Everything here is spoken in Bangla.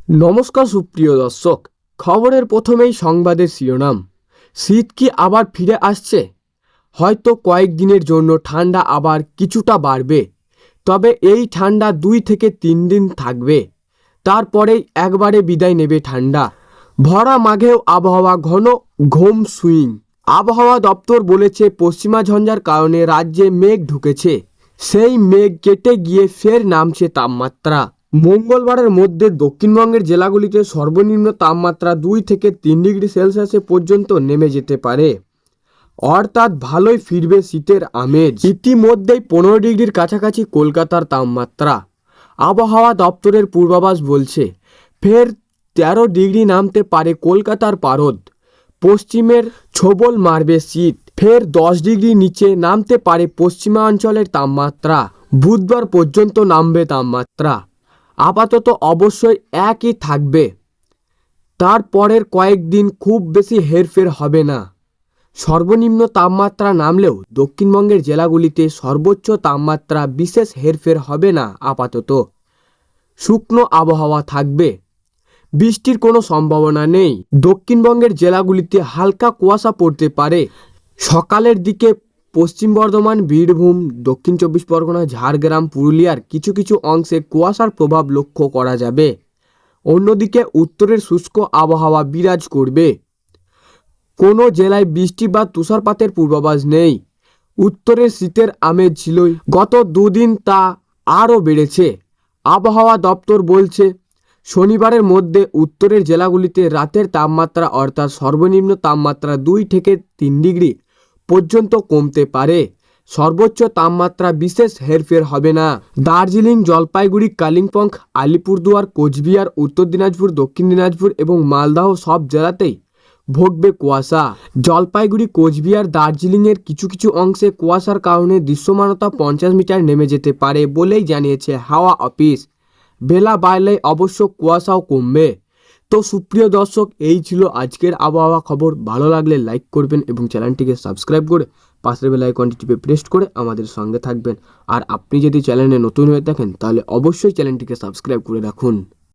নমস্কার সুপ্রিয় দর্শক, খবরের প্রথমেই সংবাদের শিরোনাম। শীত কি আবার ফিরে আসছে? হয়তো কয়েকদিনের জন্য ঠান্ডা আবার কিছুটা বাড়বে, তবে এই ঠান্ডা 2 থেকে 3 দিন থাকবে। তারপরেই একবারে বিদায় নেবে ঠান্ডা। ভরা মাঘেও আবহাওয়া ঘন ঘোম সুইং। আবহাওয়া দপ্তর বলেছে পশ্চিমা ঝঞ্ঝার কারণে রাজ্যে মেঘ ঢুকেছে। সেই মেঘ কেটে গিয়ে ফের নামছে তাপমাত্রা। মঙ্গলবারের মধ্যে দক্ষিণবঙ্গের জেলাগুলিতে সর্বনিম্ন তাপমাত্রা 2 থেকে 3 ডিগ্রি সেলসিয়াস পর্যন্ত নেমে যেতে পারে, অর্থাৎ ভালোই ফিরবে শীতের আমেজ। ইতিমধ্যেই 15 ডিগ্রির কাছাকাছি কলকাতার তাপমাত্রা। আবহাওয়া দপ্তরের পূর্বাভাস বলছে ফের 13 ডিগ্রি নামতে পারে কলকাতার পারদ। পশ্চিমের ছোবল মারবে শীত। ফের 10 ডিগ্রি নিচে নামতে পারে পশ্চিমাঞ্চলের তাপমাত্রা। বুধবার পর্যন্ত নামবে তাপমাত্রা। আপাতত অবশ্যই একই থাকবে। তারপরের কয়েকদিন খুব বেশি হেরফের হবে না। সর্বনিম্ন তাপমাত্রা নামলেও দক্ষিণবঙ্গের জেলাগুলিতে সর্বোচ্চ তাপমাত্রা বিশেষ হেরফের হবে না। আপাতত শুকনো আবহাওয়া থাকবে। বৃষ্টির কোনো সম্ভাবনা নেই। দক্ষিণবঙ্গের জেলাগুলিতে হালকা কুয়াশা পড়তে পারে। সকালের দিকে পশ্চিম বর্ধমান, বীরভূম, দক্ষিণ 24 পরগনা, ঝাড়গ্রাম, পুরুলিয়ার কিছু কিছু অংশে কুয়াশার প্রভাব লক্ষ্য করা যাবে। অন্যদিকে উত্তরের শুষ্ক আবহাওয়া বিরাজ করবে। কোনো জেলায় বৃষ্টি বা তুষারপাতের পূর্বাভাস নেই। উত্তরের শীতের আমেজ ছিলই, গত দুদিন তা আরও বেড়েছে। আবহাওয়া দপ্তর বলছে শনিবারের মধ্যে উত্তরের জেলাগুলিতে রাতের তাপমাত্রা অর্থাৎ সর্বনিম্ন তাপমাত্রা 2 থেকে 3 ডিগ্রি পর্যন্ত কমতে পারে। সর্বোচ্চ তাপমাত্রা বিশেষ হেরফের হবে না। দার্জিলিং, জলপাইগুড়ি, কালিম্পং, আলিপুরদুয়ার, কোচবিহার, উত্তর দিনাজপুর, দক্ষিণ দিনাজপুর এবং মালদহ সব জেলাতেই ভোগবে কুয়াশা। জলপাইগুড়ি, কোচবিহার, দার্জিলিংয়ের কিছু কিছু অংশে কুয়াশার কারণে দৃশ্যমানতা 50 মিটার নেমে যেতে পারে বলেই জানিয়েছে হাওয়া অফিস। বেলা বাড়লে অবশ্য কুয়াশাও কমবে। তো সুপ্রিয় দর্শক, এই ছিল আজকের আবহাওয়া খবর। ভালো লাগলে লাইক করবেন এবং চ্যানেলটিকে সাবস্ক্রাইব করে পাশের বেল আইকনটি টিপে প্রেস করে আমাদের সঙ্গে থাকবেন। আর আপনি যদি চ্যানেলে নতুন হয়ে থাকেন তাহলে অবশ্যই চ্যানেলটিকে সাবস্ক্রাইব করে রাখুন।